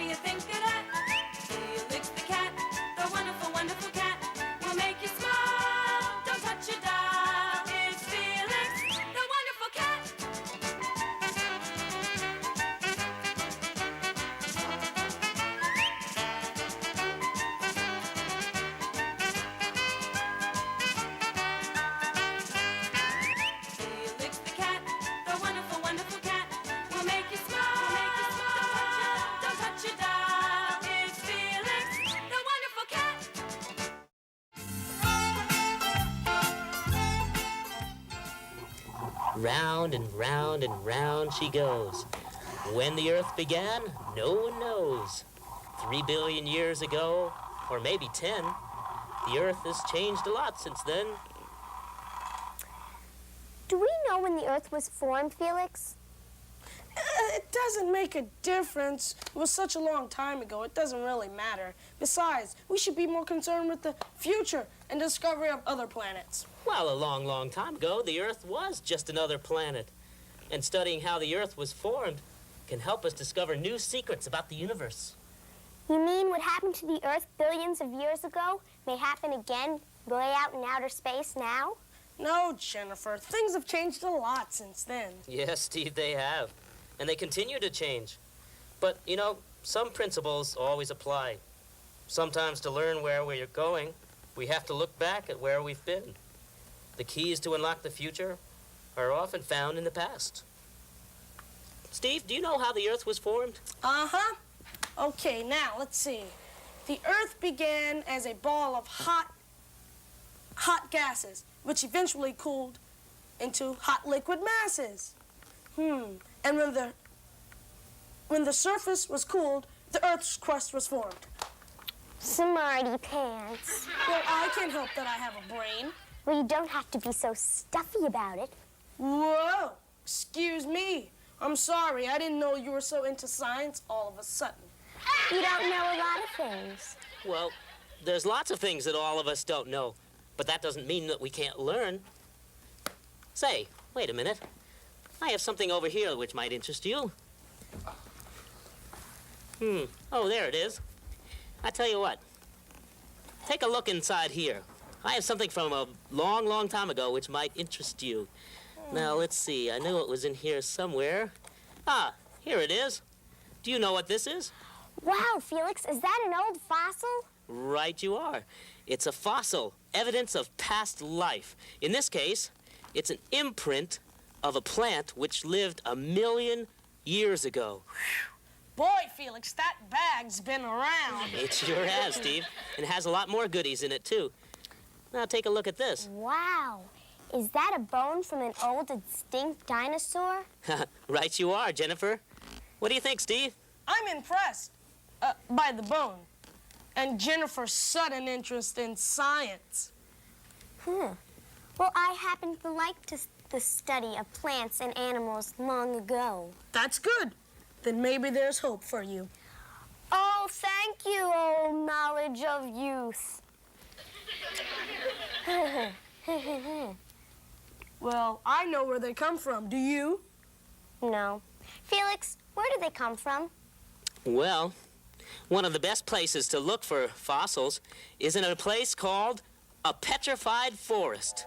you think of that? Felix the cat, the wonderful, wonderful cat, will make you smile. Don't touch your dial. It's Felix, the wonderful cat. Felix the cat, the wonderful, wonderful cat, will make you smile. Don't touch your dial. It's Felix, the wonderful cat. Round and round and round she goes. When the Earth began, no one knows. 3 billion years ago, or maybe 10, the Earth has changed a lot since then. Do we know when the Earth was formed, Felix? It doesn't make a difference. It was such a long time ago. It doesn't really matter. Besides, we should be more concerned with the future and discovery of other planets. Well, a long, long time ago, the Earth was just another planet. And studying how the Earth was formed can help us discover new secrets about the universe. You mean what happened to the Earth billions of years ago may happen again way out in outer space now? No, Jennifer. Things have changed a lot since then. Yes, Steve, they have. And they continue to change. But, you know, some principles always apply. Sometimes to learn where we're going, we have to look back at where we've been. The keys to unlock the future are often found in the past. Steve, do you know how the Earth was formed? Uh-huh. Okay, now, let's see. The Earth began as a ball of hot gases, which eventually cooled into hot liquid masses. And when the surface was cooled, the Earth's crust was formed. Smarty pants. Well, I can't help that I have a brain. Well, you don't have to be so stuffy about it. Whoa! Excuse me. I'm sorry. I didn't know you were so into science all of a sudden. You don't know a lot of things. Well, there's lots of things that all of us don't know, but that doesn't mean that we can't learn. Say, wait a minute. I have something over here which might interest you. Oh, there it is. I tell you what. Take a look inside here. I have something from a long, long time ago which might interest you. Now, let's see. I knew it was in here somewhere. Ah, here it is. Do you know what this is? Wow, Felix, is that an old fossil? Right you are. It's a fossil, evidence of past life. In this case, it's an imprint of a plant which lived 1 million years ago. Boy, Felix, that bag's been around. It sure has, Steve. And it has a lot more goodies in it, too. Now, take a look at this. Wow. Is that a bone from an old extinct dinosaur? Right you are, Jennifer. What do you think, Steve? I'm impressed by the bone and Jennifer's sudden interest in science. Well, I happen to like the study of plants and animals long ago. That's good. Then maybe there's hope for you. Oh, thank you, old knowledge of youth. Well, I know where they come from. Do you? No. Felix, where do they come from? Well, one of the best places to look for fossils is in a place called a petrified forest.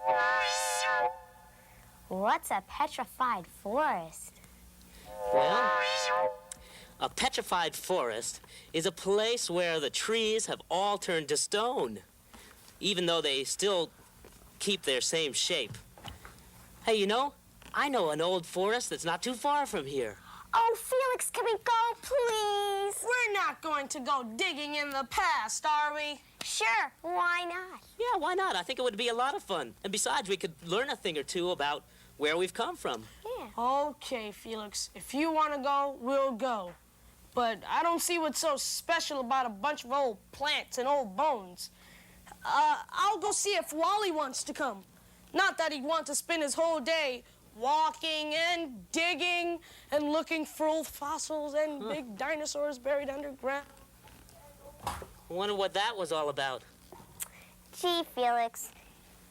What's a petrified forest? Well, a petrified forest is a place where the trees have all turned to stone, even though they still keep their same shape. Hey, you know, I know an old forest that's not too far from here. Oh, Felix, can we go, please? We're not going to go digging in the past, are we? Sure, why not? Yeah, why not? I think it would be a lot of fun. And besides, we could learn a thing or two about where we've come from. Yeah. Okay, Felix. If you want to go, we'll go. But I don't see what's so special about a bunch of old plants and old bones. I'll go see if Wally wants to come. Not that he'd want to spend his whole day walking and digging and looking for old fossils and big dinosaurs buried underground. I wonder what that was all about. Gee, Felix,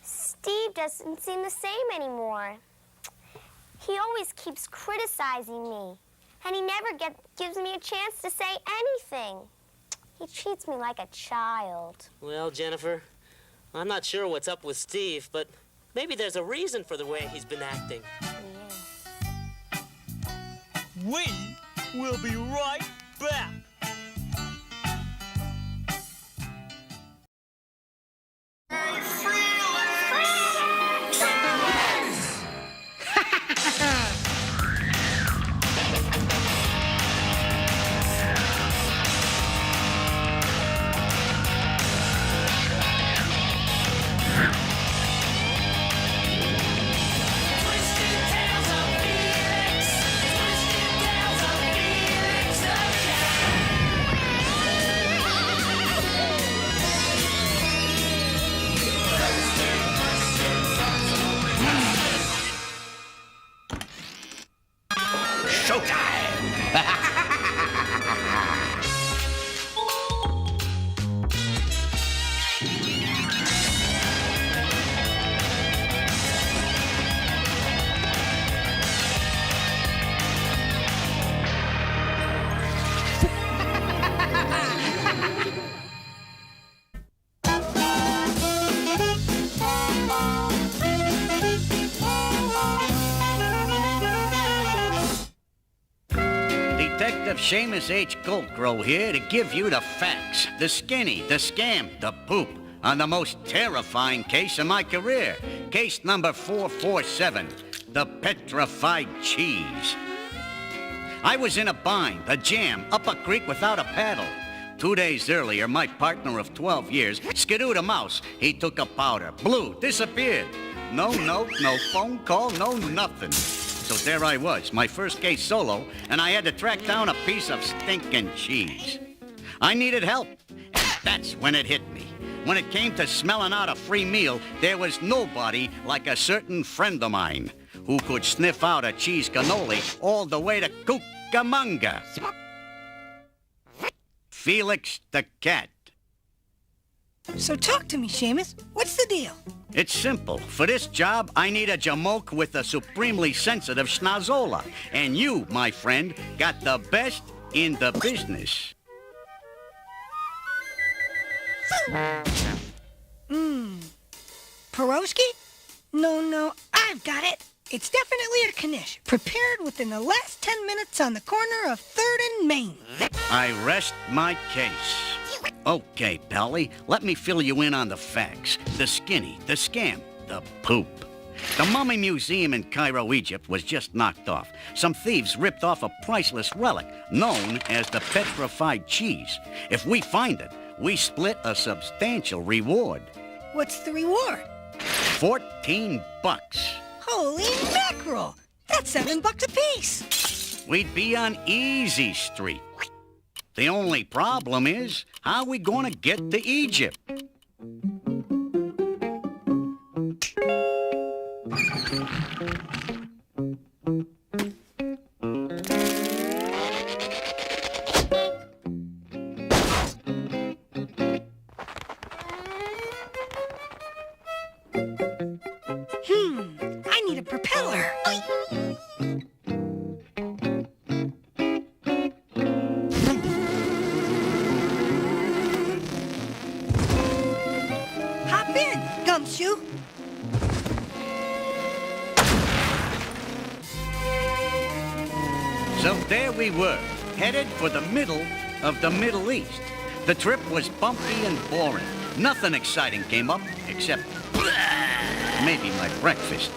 Steve doesn't seem the same anymore. He always keeps criticizing me. And he never gives me a chance to say anything. He treats me like a child. Well, Jennifer, I'm not sure what's up with Steve, but maybe there's a reason for the way he's been acting. Yeah. We will be right back. Twisted Tales of Felix. Twisted Tales of Felix the cat. Detective Seamus H. Goldgrow here to give you the facts, the skinny, the scam, the poop on the most terrifying case of my career. Case number 447, the Petrified Cheese. I was in a bind, a jam, up a creek without a paddle. 2 days earlier, my partner of 12 years skidooed a mouse. He took a powder, blew, disappeared. No note, no phone call, no nothing. So there I was, my first case solo, and I had to track down a piece of stinking cheese. I needed help, and that's when it hit me. When it came to smelling out a free meal, there was nobody like a certain friend of mine who could sniff out a cheese cannoli all the way to Cucamonga. Felix the cat. So talk to me, Seamus. What's the deal? It's simple. For this job, I need a jamoke with a supremely sensitive schnozola. And you, my friend, got the best in the business. Pierogi? No, I've got it. It's definitely a knish, prepared within the last 10 minutes on the corner of 3rd and Main. I rest my case. Okay, Pally, let me fill you in on the facts. The skinny, the scam, the poop. The Mummy Museum in Cairo, Egypt was just knocked off. Some thieves ripped off a priceless relic known as the Petrified Cheese. If we find it, we split a substantial reward. What's the reward? $14. Holy mackerel! That's $7 apiece. We'd be on Easy Street. The only problem is, how are we gonna get to Egypt? I need a propeller. Hop in, Gumshoe. So there we were, headed for the middle of the Middle East. The trip was bumpy and boring. Nothing exciting came up except maybe my breakfast.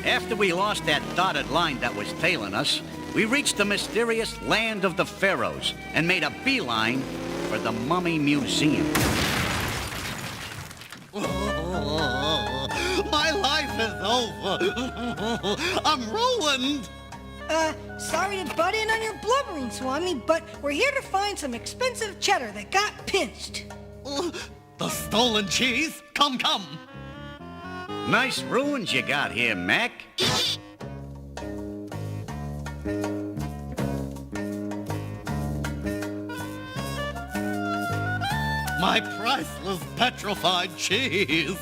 After we lost that dotted line that was tailing us, we reached the mysterious land of the pharaohs and made a beeline for the Mummy Museum. My life is over. I'm ruined. Sorry to butt in on your blubbering, Swami, but we're here to find some expensive cheddar that got pinched. The stolen cheese? Come. Nice ruins you got here, Mac. My priceless petrified cheese.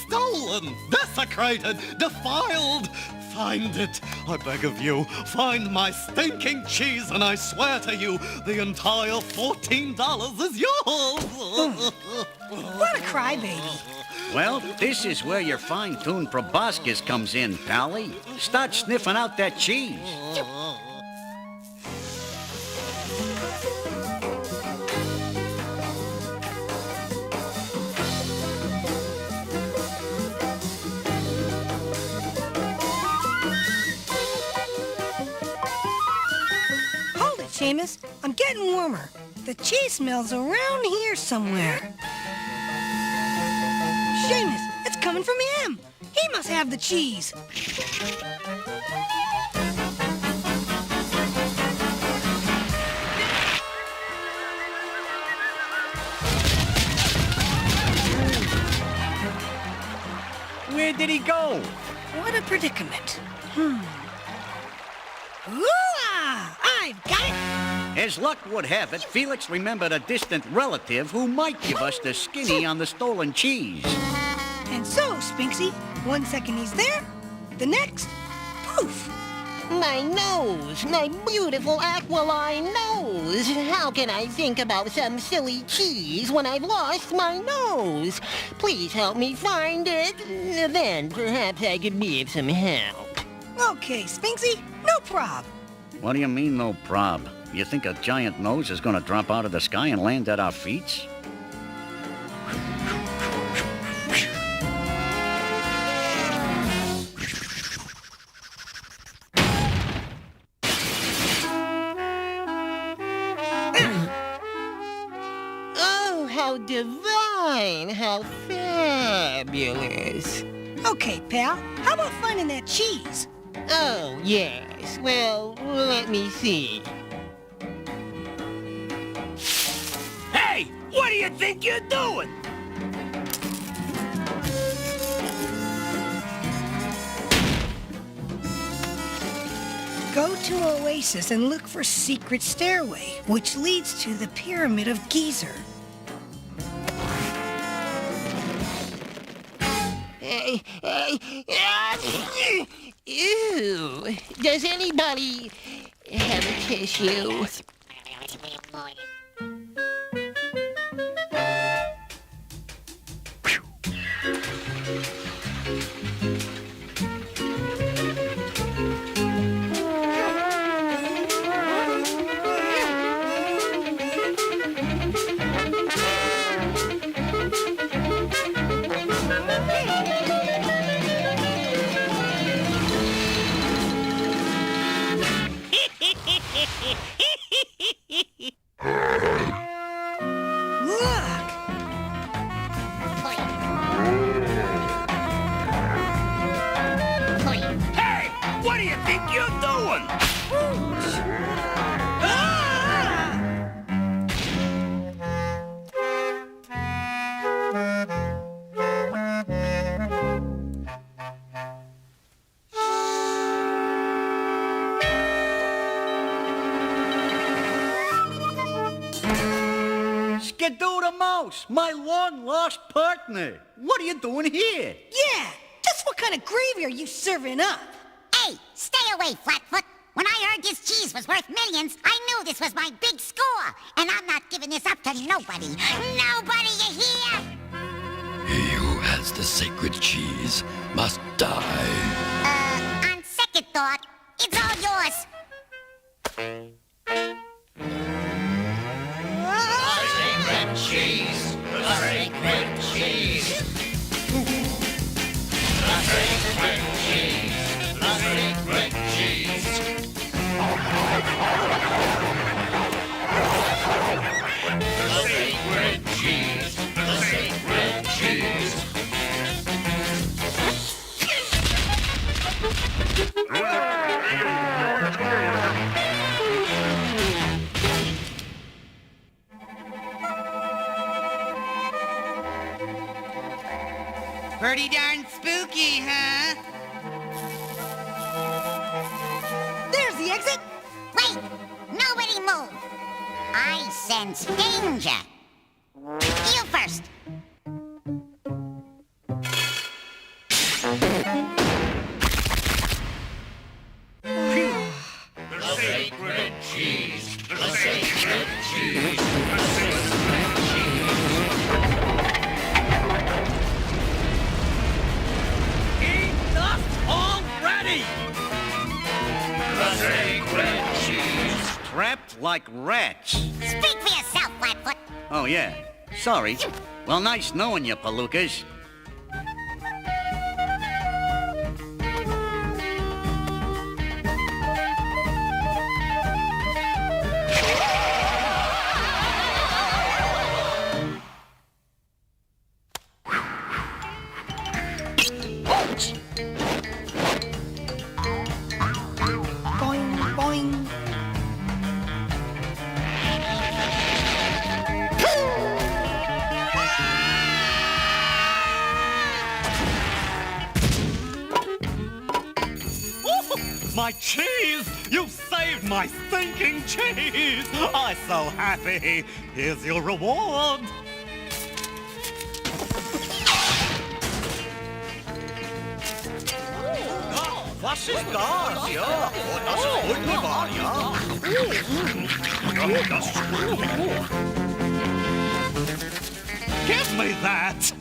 Stolen, desecrated, defiled. Find it, I beg of you. Find my stinking cheese, and I swear to you, the entire $14 is yours. What a crybaby. Well, this is where your fine-tuned proboscis comes in, Pally. Start sniffing out that cheese. Hold it, Seamus. I'm getting warmer. The cheese smells around here somewhere. Seamus, it's coming from him. He must have the cheese. Where did he go? What a predicament. Ooh-ah! I've got it! As luck would have it, Felix remembered a distant relative who might give us the skinny on the stolen cheese. And so, Spinksy, 1 second he's there, the next, poof! My nose, my beautiful aquiline nose. How can I think about some silly cheese when I've lost my nose? Please help me find it. Then perhaps I could be of some help. Okay, Spinksy, no prob. What do you mean, no prob? You think a giant nose is gonna drop out of the sky and land at our feet? Oh, how divine, how fabulous. Okay, pal, how about finding that cheese? Oh, yes. Well, let me see. Hey, what do you think you're doing? Go to Oasis and look for Secret Stairway, which leads to the Pyramid of Geezer. Ew. Does anybody have a tissue? Look! Hey, what do you think you're doing? Skidoo the Mouse, my long-lost partner. What are you doing here? Yeah, just what kind of gravy are you serving up? Hey, stay away, Flatfoot. When I heard this cheese was worth millions, I knew this was my big score. And I'm not giving this up to nobody. Nobody, you hear? He who has the sacred cheese must die. On second thought, it's all yours. Sacred cheese. The sacred cheese. The sacred cheese. The sacred cheese. The sacred cheese. The sacred cheese. Pretty darn spooky, huh? There's the exit. Wait, nobody move. I sense danger. first. The sacred cheese. The sacred cheese. The sacred cheese. Enough already! The sacred cheese. Trapped like rats. Speak for yourself, Flatfoot. Oh, yeah. Sorry. Well, nice knowing you, Palookas. Boing, boing. My cheese! You saved my stinking cheese! I'm so happy. Here's your reward. Was ist das? Ja, das ist wunderbar, ja. Give me that!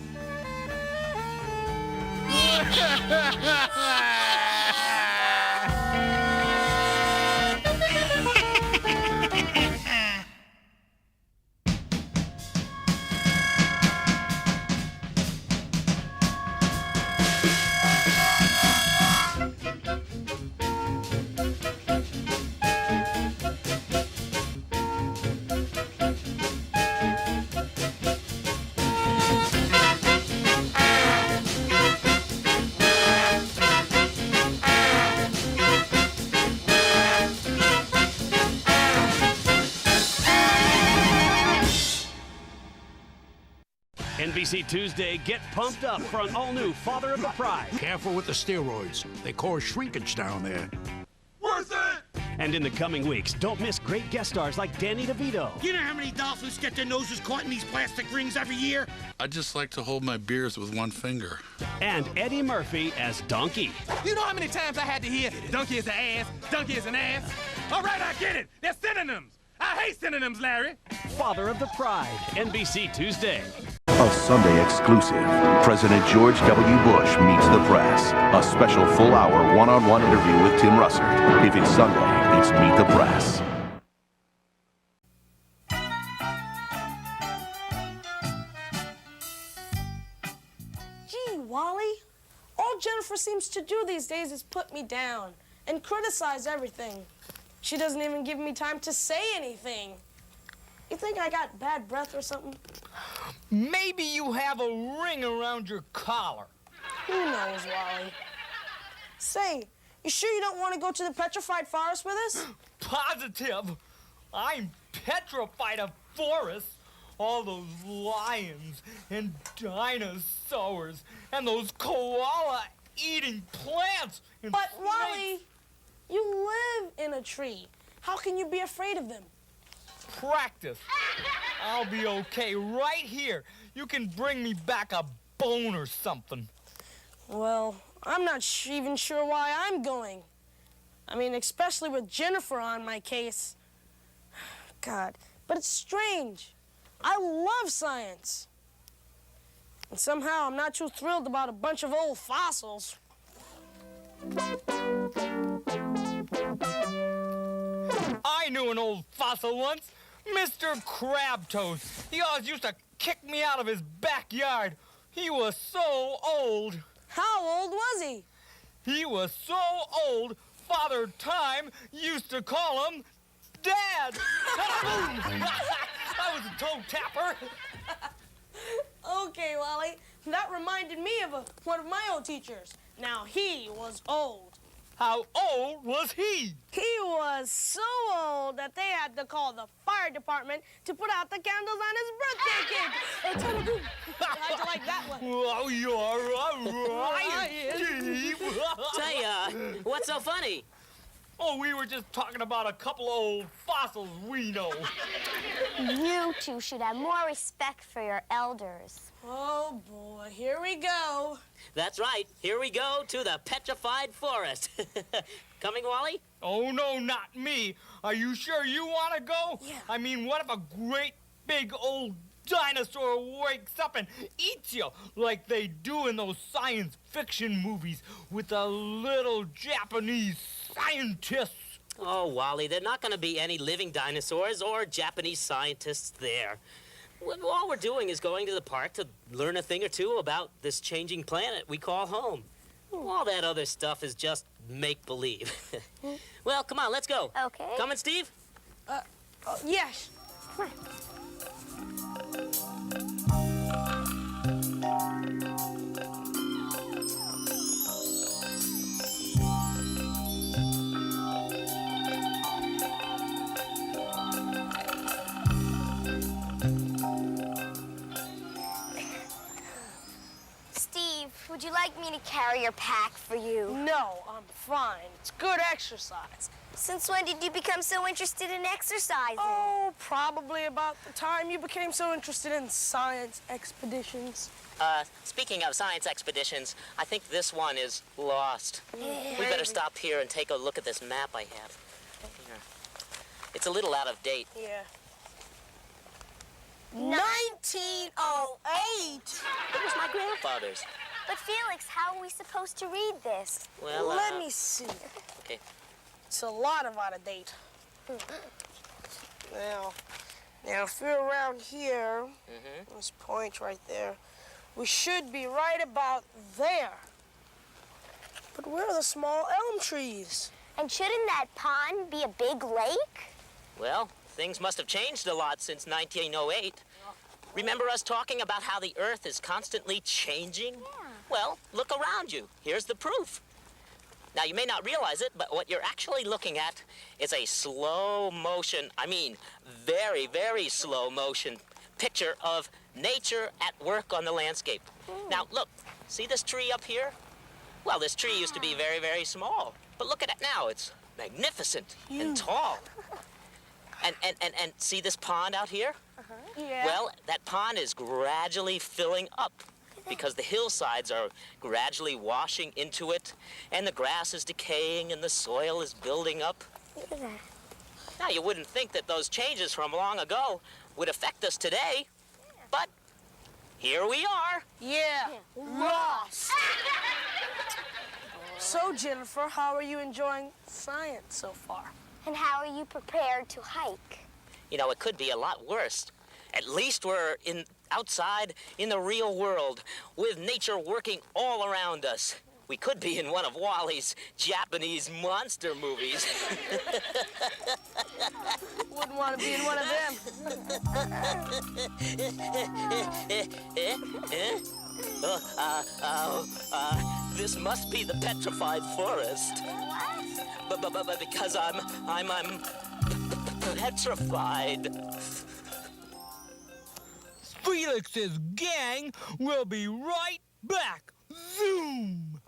NBC Tuesday, get pumped up for an all-new Father of the Pride. Careful with the steroids. They cause shrinkage down there. Worth it! And in the coming weeks, don't miss great guest stars like Danny DeVito. You know how many dolphins get their noses caught in these plastic rings every year? I just like to hold my beers with one finger. And Eddie Murphy as Donkey. You know how many times I had to hear, donkey is an ass, donkey is an ass? All right, I get it. They're synonyms. I hate synonyms, Larry. Father of the Pride, NBC Tuesday. A Sunday exclusive. President George W. Bush meets the press. A special full-hour one-on-one interview with Tim Russert. If it's Sunday, it's Meet the Press. Gee, Wally, all Jennifer seems to do these days is put me down and criticize everything. She doesn't even give me time to say anything. You think I got bad breath or something? Maybe you have a ring around your collar. Who knows, Wally? Say, you sure you don't want to go to the Petrified Forest with us? Positive. I'm petrified of forests. All those lions and dinosaurs and those koala-eating plants. And But, Wally, you live in a tree. How can you be afraid of them? Practice. I'll be okay right here. You can bring me back a bone or something. Well, I'm not even sure why I'm going. I mean, especially with Jennifer on my case. God, but it's strange. I love science. And somehow I'm not too thrilled about a bunch of old fossils. I knew an old fossil once. Mr. Crabtoes. He always used to kick me out of his backyard. He was so old. How old was he? He was so old, Father Time used to call him Dad. I was a toe tapper. Okay, Wally. That reminded me of one of my old teachers. Now, he was old. How old was he? He was so old that they had to call the fire department to put out the candles on his birthday cake. How'd you like that one? Oh, you're a riot, Steve. Say, what's so funny? Oh, we were just talking about a couple of old fossils we know. You two should have more respect for your elders. Oh, boy, here we go. That's right. Here we go to the Petrified Forest. Coming, Wally? Oh, no, not me. Are you sure you want to go? Yeah. I mean, what if a great big old dinosaur wakes up and eats you like they do in those science fiction movies with the little Japanese scientists? Oh, Wally, there are not going to be any living dinosaurs or Japanese scientists there. All we're doing is going to the park to learn a thing or two about this changing planet we call home. All that other stuff is just make-believe. Well, come on, let's go. Okay. Coming, Steve? Yes. Come on. Steve, would you like me to carry your pack for you? No, I'm fine. It's good exercise. Since when did you become so interested in exercising? Oh, probably about the time you became so interested in science expeditions. Speaking of science expeditions, I think this one is lost. We better stop here and take a look at this map I have. Here. It's a little out of date. Yeah. 1908? It was my grandfather's. But Felix, how are we supposed to read this? Well, Let me see. Okay. It's a lot of out of date. Now, if we're around here, this point right there, we should be right about there. But where are the small elm trees? And shouldn't that pond be a big lake? Well, things must have changed a lot since 1908. Remember us talking about how the Earth is constantly changing? Yeah. Well, look around you. Here's the proof. Now, you may not realize it, but what you're actually looking at is a slow motion, I mean, very, very slow motion picture of nature at work on the landscape. Now, look, see this tree up here? Well, this tree used to be very, very small, but look at it now. It's magnificent and tall. And see this pond out here? Yeah. Well, that pond is gradually filling up because the hillsides are gradually washing into it, and the grass is decaying and the soil is building up. Look at that. Now, you wouldn't think that those changes from long ago would affect us today, but here we are. Yeah. Lost. So, Jennifer, how are you enjoying science so far? And how are you prepared to hike? You know, it could be a lot worse. At least we're outside in the real world with nature working all around us. We could be in one of Wally's Japanese monster movies. Wouldn't want to be in one of them. This must be the Petrified Forest. But because I'm petrified. Felix's gang will be right back. Zoom!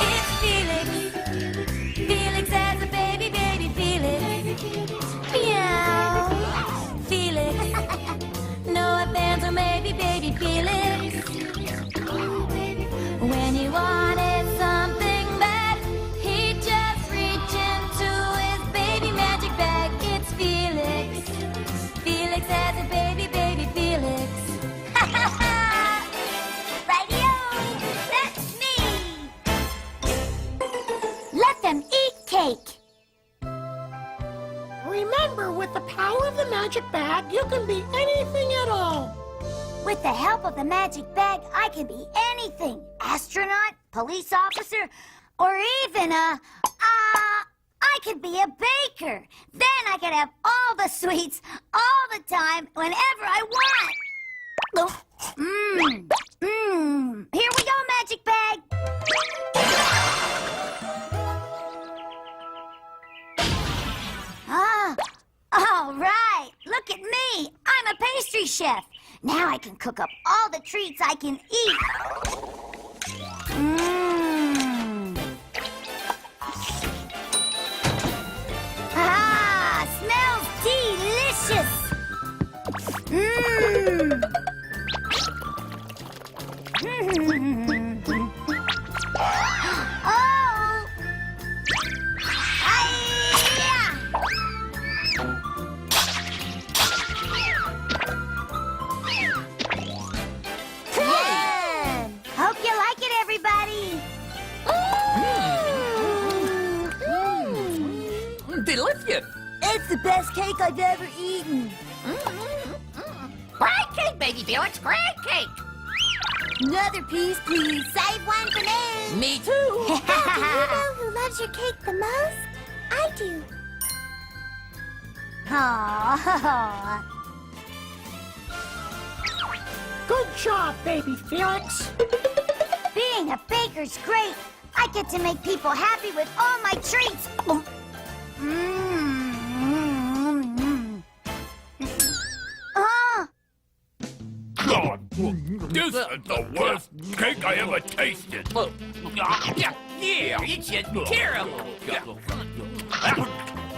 It's Felix. Felix has a baby, baby Felix. Meow. Felix. No offense, or maybe baby Felix. When you wanted something bad, he just reached into his baby magic bag. It's Felix. Felix has a baby, baby Felix. Radio, that's me. Let them eat cake. Remember, with the power of the magic bag, you can be anything at all. With the help of the magic bag, I can be anything. Astronaut, police officer, or even I could be a baker. Then I could have all the sweets, all the time, whenever I want. Here we go, magic bag. pastry chef. Now I can cook up all the treats I can eat. Mmm. Ah, smells delicious. Mmm. Oh! Hi-ya! Hope you like it, everybody. Delicious. It's the best cake I've ever eaten. Great cake, Baby Felix, great cake. Another piece, please. Save one for me. Me too. Do you know who loves your cake the most? I do. Aww. Good job, Baby Felix. Being a baker's great. I get to make people happy with all my treats. God, this is the worst cake I ever tasted. Yeah, it's terrible.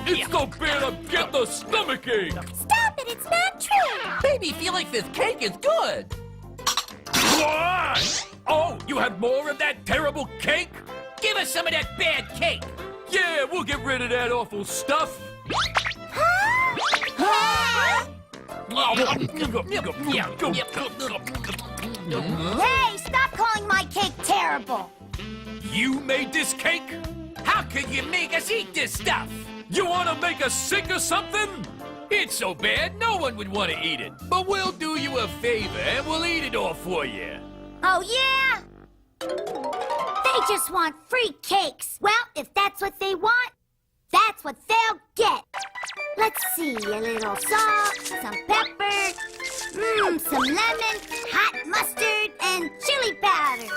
It's so bad I'm getting a stomachache. Stop it, it's not true. Baby Felix's cake is good. What? Oh, you have more of that terrible cake? Give us some of that bad cake. Yeah, we'll get rid of that awful stuff. Hey, stop calling my cake terrible. You made this cake? How could you make us eat this stuff? You want to make us sick or something? It's so bad, no one would want to eat it. But we'll do you a favor and we'll eat it all for you. Oh, yeah? They just want free cakes. Well, if that's what they want, that's what they'll get. Let's see, a little salt, some pepper, some lemon, hot mustard, and chili powder.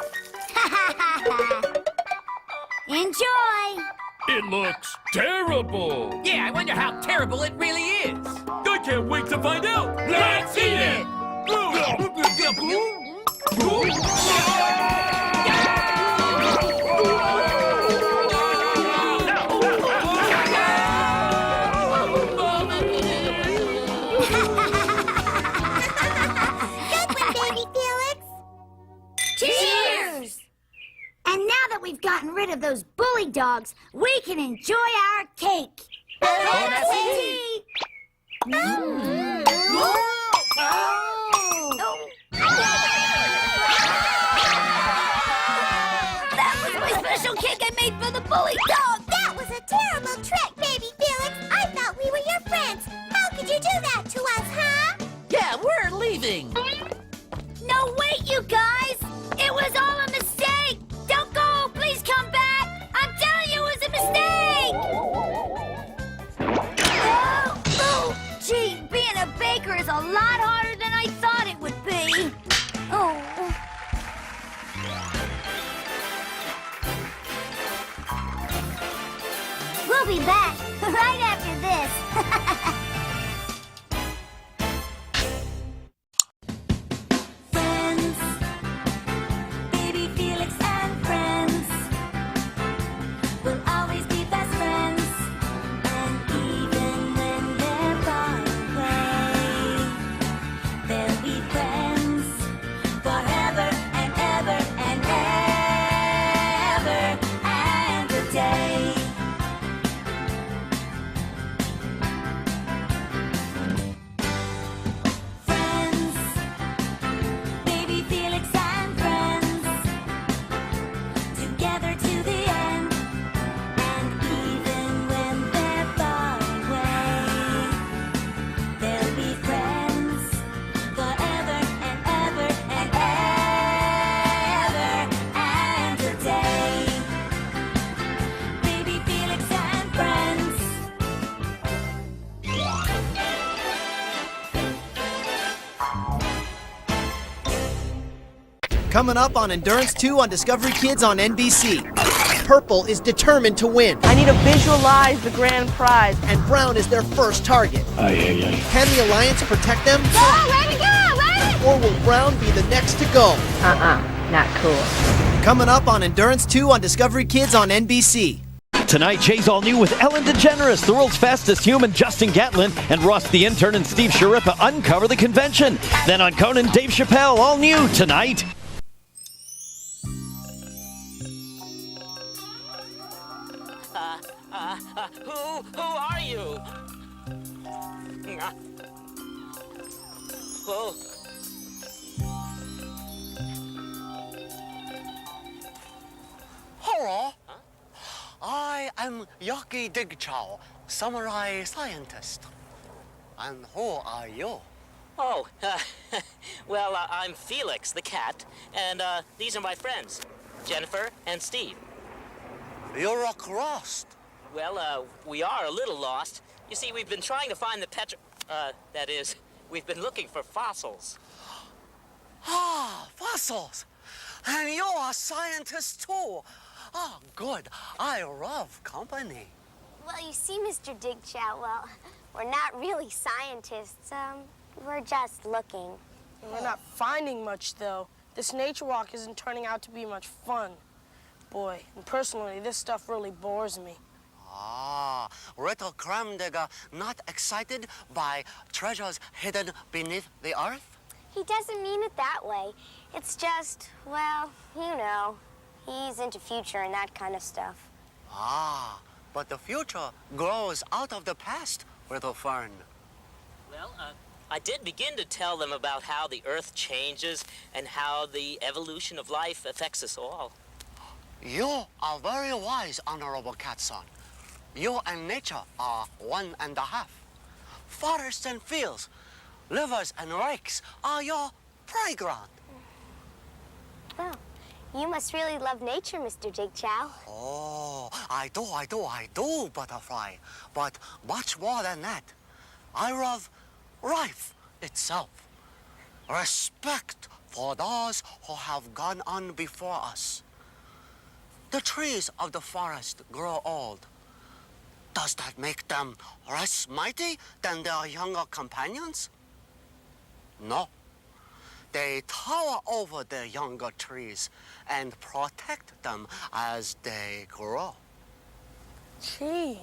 Enjoy! It looks terrible. Yeah, I wonder how terrible it really is. I can't wait to find out. Let's eat it! And now that we've gotten rid of those bully dogs, we can enjoy our cake. Bon appetit! That was my special cake I made for the bully dog. That was a terrible trick, Baby Felix. I thought we were your friends. How could you do that to us, huh? Yeah, we're leaving. No, wait, you guys! It was all a mistake! Don't go! Please come back! I'm telling you it was a mistake! Oh, gee, being a baker is a lot harder than I thought it would be. Oh. We'll be back right after this. Coming up on Endurance 2 on Discovery Kids on NBC. purple is determined to win. I need to visualize the grand prize. And brown is their first target. Aye. Can the Alliance protect them? Go, ready, go, ready! Or will brown be the next to go? Not cool. Coming up on Endurance 2 on Discovery Kids on NBC. Tonight, Jay's all new with Ellen DeGeneres, the world's fastest human, Justin Gatlin, and Ross the intern and Steve Sharippa uncover the convention. Then on Conan, Dave Chappelle, all new tonight. Who are you? Whoa. Hello. Huh? I am Yaki Digchow, samurai scientist. And who are you? Oh, well, I'm Felix, the cat, and these are my friends, Jennifer and Steve. You look lost. Well, we are a little lost. You see, we've been trying to find the that is, we've been looking for fossils. Ah, fossils. And you are scientists too. Oh, good. I love company. Well, you see, Mr. Digchow, well, we're not really scientists. We're just looking. We're not finding much, though. This nature walk isn't turning out to be much fun. Boy, and personally, this stuff really bores me. Ah, little creme digger not excited by treasures hidden beneath the earth? He doesn't mean it that way. It's just, well, you know, he's into future and that kind of stuff. Ah, but the future grows out of the past, little fern. Well, I did begin to tell them about how the Earth changes and how the evolution of life affects us all. You are very wise, Honorable Catson. You and nature are one and a half. Forests and fields, rivers and lakes are your playground. Well, you must really love nature, Mr. Digchow. Oh, I do, Butterfly. But much more than that. I love life itself. Respect for those who have gone on before us. The trees of the forest grow old. Does that make them less mighty than their younger companions? No. They tower over their younger trees and protect them as they grow. Gee,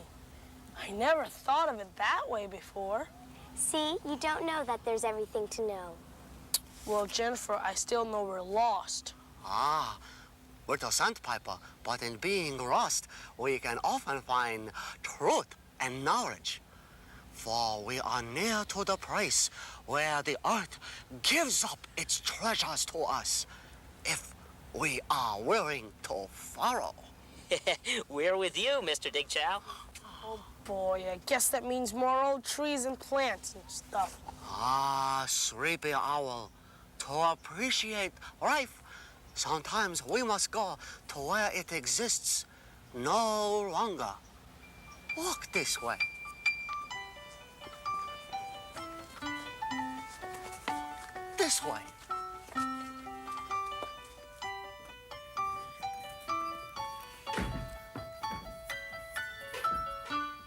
I never thought of it that way before. See, you don't know that there's everything to know. Well, Jennifer, I still know we're lost. Ah, little sandpiper, but in being lost, we can often find truth and knowledge. For we are near to the place where the earth gives up its treasures to us, if we are willing to follow. We're with you, Mr. Digchow. Oh, boy, I guess that means more old trees and plants and stuff. Ah, sleepy owl, to appreciate life, sometimes we must go to where it exists no longer. Walk this way. This way.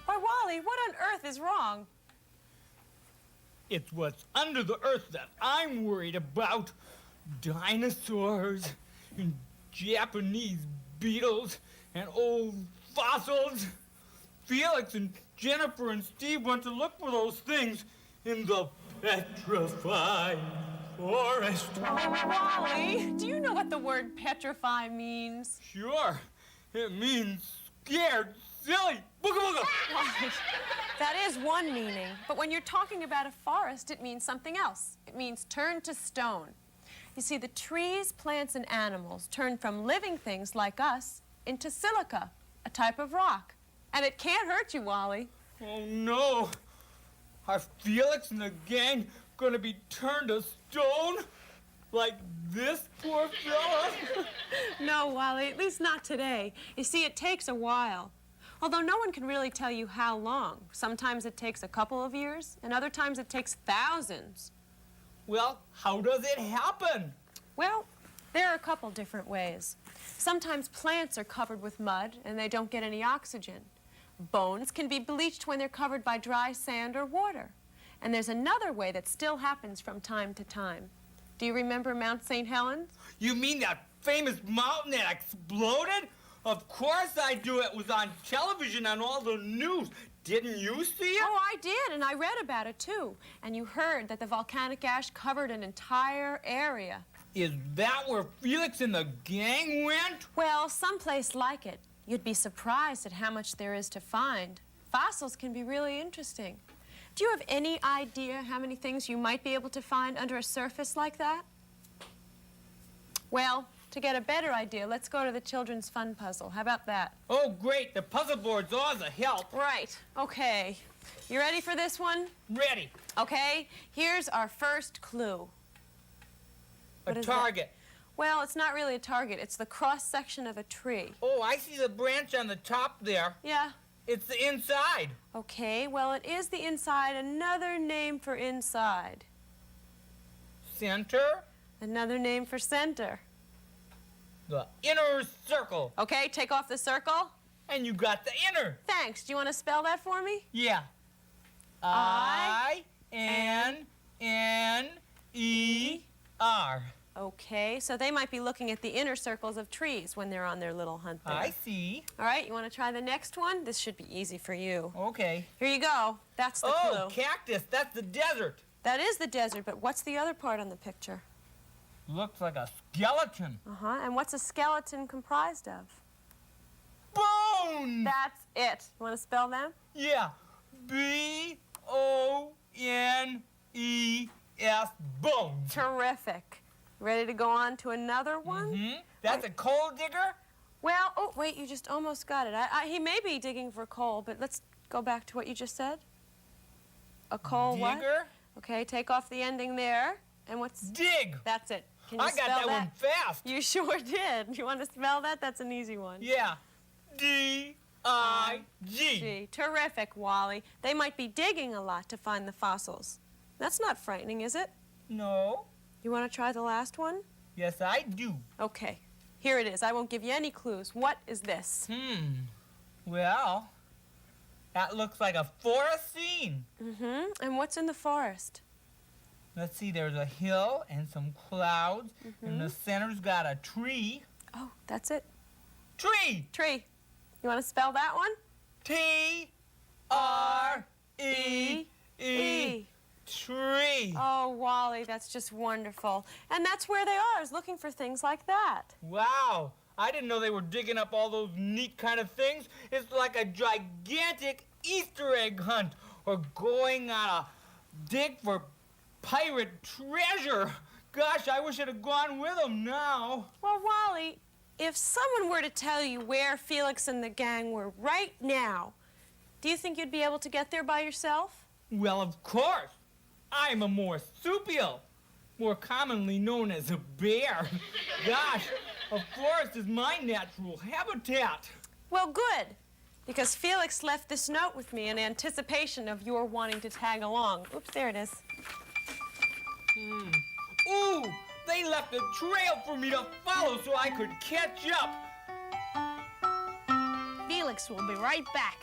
Why, Wally, what on earth is wrong? It's what's under the earth that I'm worried about. Dinosaurs and Japanese beetles and old fossils. Felix and Jennifer and Steve went to look for those things in the Petrified forest. Oh, Wally, do you know what the word petrify means? Sure. It means scared, silly, booga booga. Right. That is one meaning. But when you're talking about a forest, it means something else. It means turn to stone. You see, the trees, plants, and animals turn from living things like us into silica, a type of rock. And it can't hurt you, Wally. Oh, no. Are Felix and the gang gonna be turned to stone? Like this poor fella? No, Wally, at least not today. You see, it takes a while. Although no one can really tell you how long. Sometimes it takes a couple of years, and other times it takes thousands. Well, how does it happen? Well, There are a couple different ways. Sometimes plants are covered with mud and they don't get any oxygen. Bones can be bleached when they're covered by dry sand or water. And there's another way that still happens from time to time. Do you remember Mount St. Helens? You mean that famous mountain that exploded? Of course I do. It was on television on all the news. Didn't you see it? Oh, I did, and I read about it too. And you heard that the volcanic ash covered an entire area. Is that where Felix and the gang went? Well, someplace like it. You'd be surprised at how much there is to find. Fossils can be really interesting. Do you have any idea how many things you might be able to find under a surface like that? Well, to get a better idea, let's go to the children's fun puzzle. How about that? Oh, great. The puzzle board's always a help. Right. Okay. You ready for this one? Ready. Okay. Here's our first clue. A target. Well, it's not really a target. It's the cross-section of a tree. Oh, I see the branch on the top there. Yeah. It's the inside. Okay, well, it is the inside. Another name for inside. Center. Another name for center. The inner circle. Okay, take off the circle. And you got the inner. Thanks. Do you want to spell that for me? Yeah. I-N-N-E-R. Okay, so they might be looking at the inner circles of trees when they're on their little hunt there. I see. All right, you want to try the next one? This should be easy for you. Okay. Here you go. That's the clue. Oh, cactus. That's the desert. That is the desert, but what's the other part on the picture? Looks like a skeleton. Uh-huh, and what's a skeleton comprised of? Bones! That's it. You want to spell them? Yeah. B-O-N-E-S, bones. Terrific. Ready to go on to another one? Mm-hmm. That's a coal digger? Well, oh, wait, you just almost got it. He may be digging for coal, but let's go back to what you just said. A coal digger? what? Okay, take off the ending there. And what's... Dig. That's it. Can you I got that one fast. You sure did. You want to spell that? That's an easy one. Yeah. D-I-G. Terrific, Wally. They might be digging a lot to find the fossils. That's not frightening, is it? No. You want to try the last one? Yes, I do. Okay. Here it is. I won't give you any clues. What is this? Well, that looks like a forest scene. Mm-hmm. And what's in the forest? Let's see, there's a hill and some clouds, and the center's got a tree. Oh, that's it. Tree! Tree. You want to spell that one? T-R-E-E. Tree. Oh, Wally, that's just wonderful. And that's where they are, is looking for things like that. Wow. I didn't know they were digging up all those neat kind of things. It's like a gigantic Easter egg hunt, or going on a dig for pirate treasure. Gosh, I wish I'd have gone with them now. Well, Wally, if someone were to tell you where Felix and the gang were right now, do you think you'd be able to get there by yourself? Well, of course. I'm a marsupial, more commonly known as a bear. Gosh, a forest is my natural habitat. Well, good, because Felix left this note with me in anticipation of your wanting to tag along. Oops, there it is. Ooh, they left a trail for me to follow so I could catch up. Felix will be right back.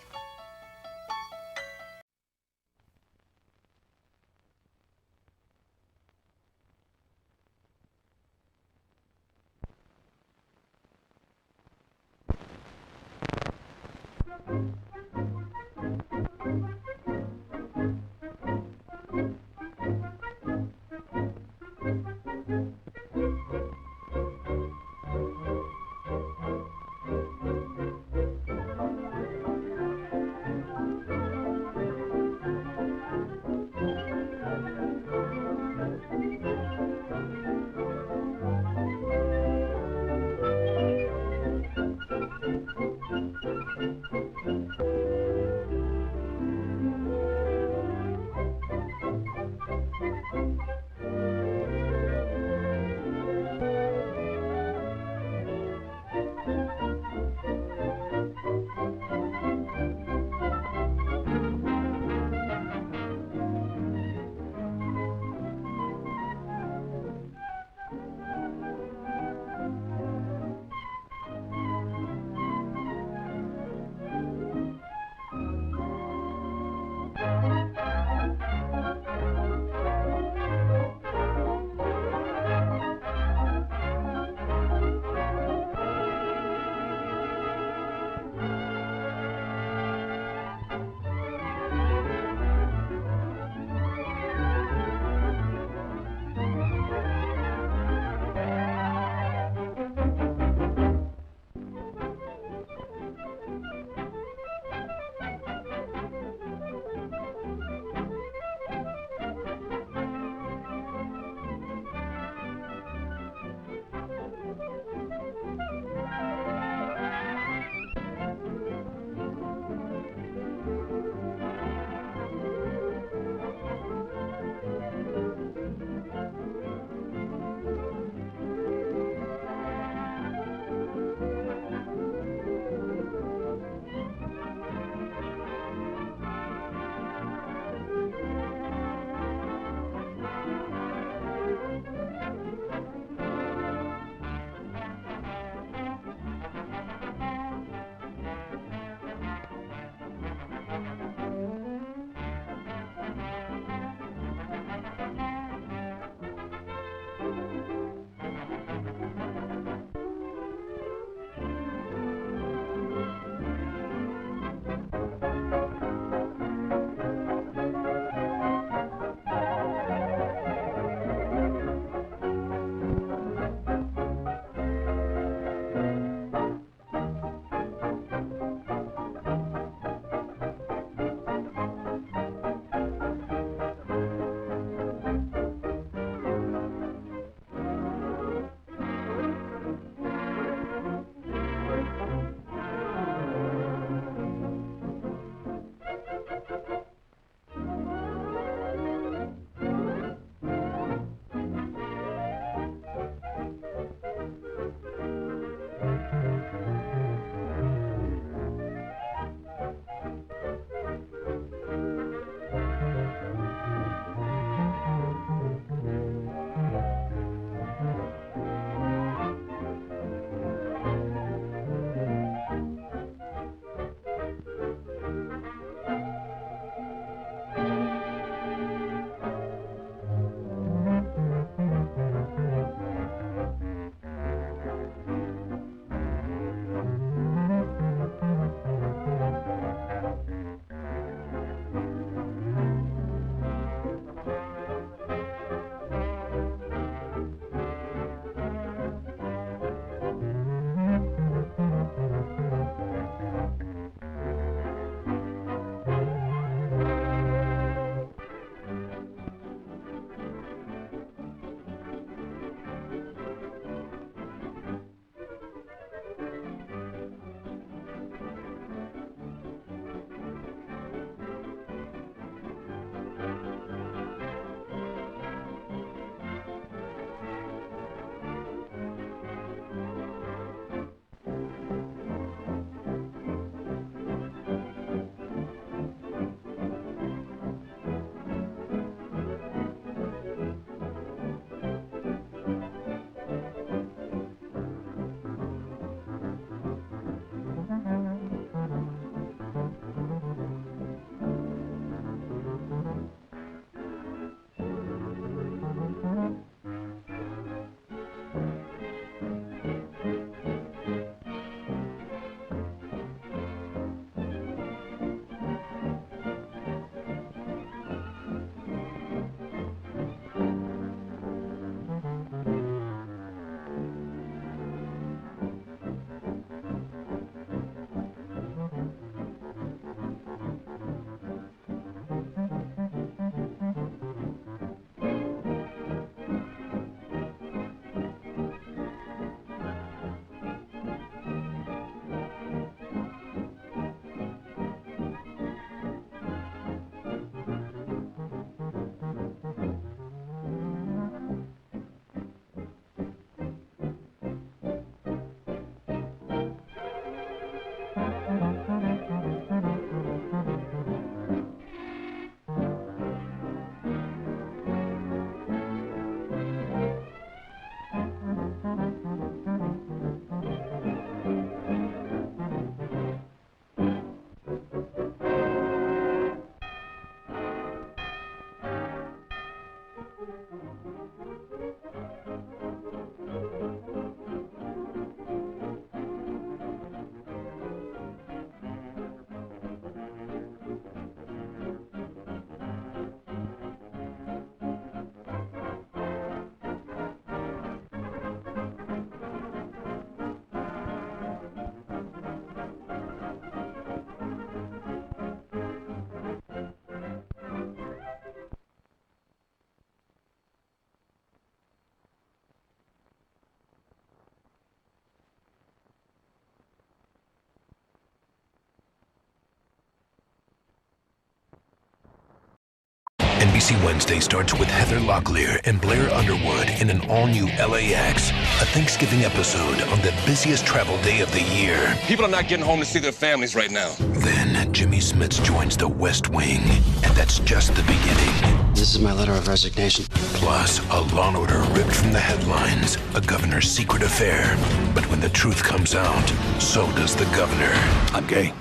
NBC Wednesday starts with Heather Locklear and Blair Underwood in an all-new LAX, a Thanksgiving episode on the busiest travel day of the year. People are not getting home to see their families right now. Then Jimmy Smits joins the West Wing, and that's just the beginning. This is my letter of resignation. Plus, a Law & Order ripped from the headlines, a governor's secret affair. But when the truth comes out, so does the governor. I'm gay.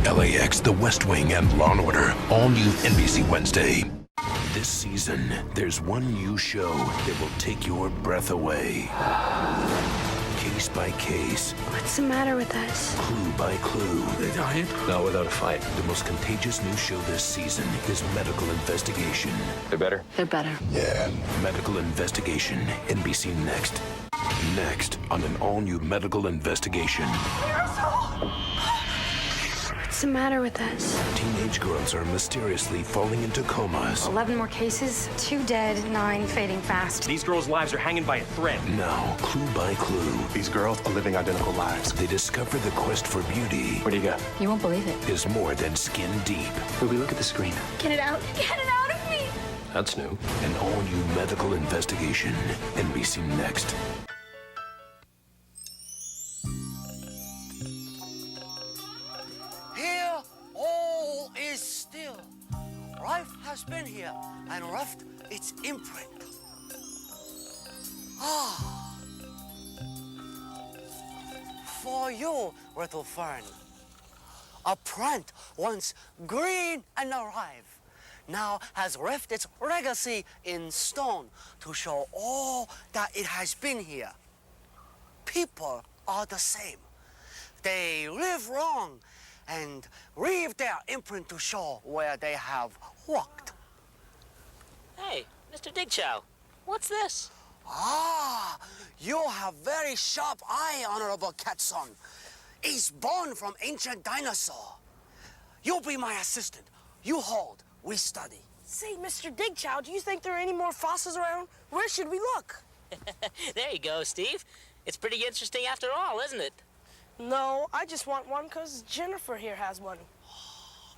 LAX, The West Wing, and Law & Order, all new NBC Wednesday. This season, there's one new show that will take your breath away. Case by case. What's the matter with us? Clue by clue. They dying? No, without a fight. The most contagious new show this season is Medical Investigation. They're better? They're better. Yeah. Medical Investigation. NBC Next. Next on an all-new Medical Investigation. What's the matter with us? Teenage girls are mysteriously falling into comas. 11 more cases, 2 dead, 9 fading fast. These girls' lives are hanging by a thread. Now, clue by clue, These girls are living identical lives. they discover the quest for beauty What do you got? You won't believe it. is more than skin deep. Ruby, look at the screen. Get it out. Get it out of me. That's new. An all-new Medical Investigation. NBC Next. Here, all is still. Life has been here and left its imprint. Ah. For you, little fern. A plant once green and alive now has left its legacy in stone to show all that it has been here. People are the same. They live long and leave their imprint to show where they have walked. Hey, Mr. Digchow, what's this? Ah, you have very sharp eye, Honorable Catson. It's born from ancient dinosaur. You'll be my assistant. You hold, we study. Say, Mr. Digchow, do you think there are any more fossils around? Where should we look? There you go, Steve. It's pretty interesting after all, isn't it? No, I just want one because Jennifer here has one.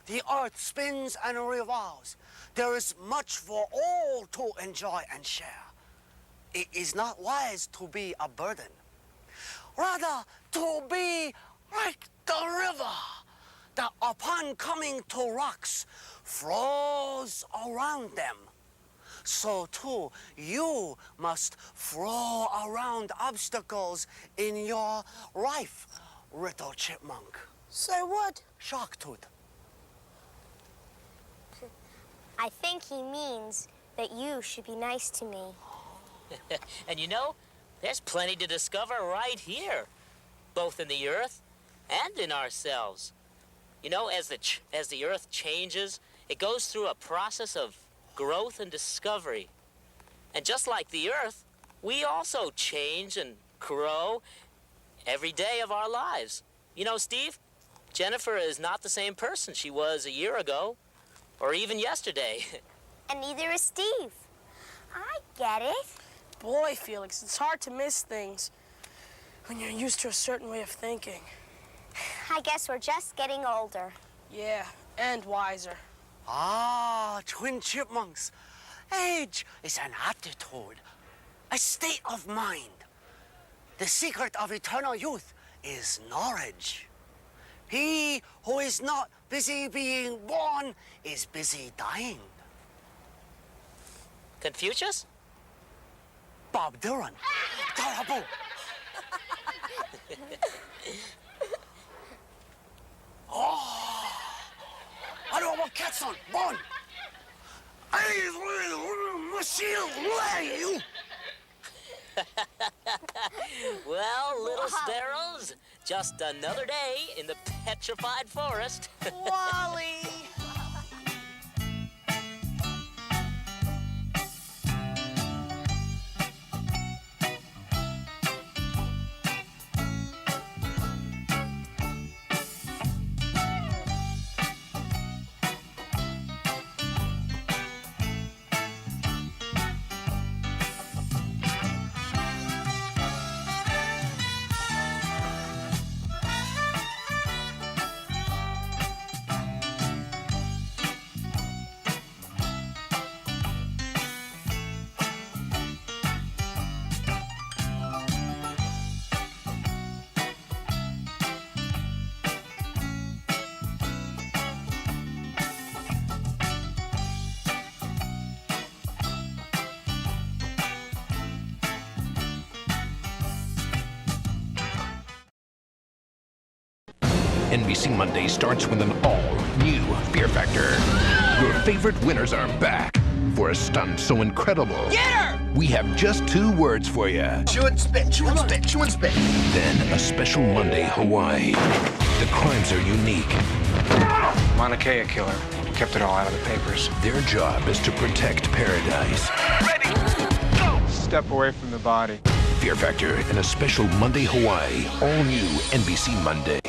The earth spins and revolves. There is much for all to enjoy and share. It is not wise to be a burden. Rather, to be like the river that upon coming to rocks flows around them. So too, you must flow around obstacles in your life, little chipmunk. Say what? Sharktooth. I think he means that you should be nice to me. And you know, there's plenty to discover right here, both in the earth and in ourselves. You know, as the earth changes, it goes through a process of growth and discovery. And just like the earth, we also change and grow every day of our lives. You know, Steve, Jennifer is not the same person she was a year ago, or even yesterday. And neither is Steve. I get it. Boy, Felix, it's hard to miss things when you're used to a certain way of thinking. I guess we're just getting older. Yeah, and wiser. Ah, twin chipmunks. Age is an attitude, a state of mind. The secret of eternal youth is knowledge. He who is not busy being born is busy dying. Confucius? Bob Dylan. Daraboo. Oh, I don't want cats on. Born. Well, little sparrows, just another day in the petrified forest. Wally! NBC Monday starts with an all-new Fear Factor. Your favorite winners are back for a stunt so incredible. Get her! We have just 2 words for you. Chew and spit, chew and spit, chew and spit. Then a special Monday Hawaii. The crimes are unique. Mauna Kea killer. Kept it all out of the papers. Their job is to protect paradise. Ready, go! Step away from the body. Fear Factor and a special Monday Hawaii. All new NBC Monday.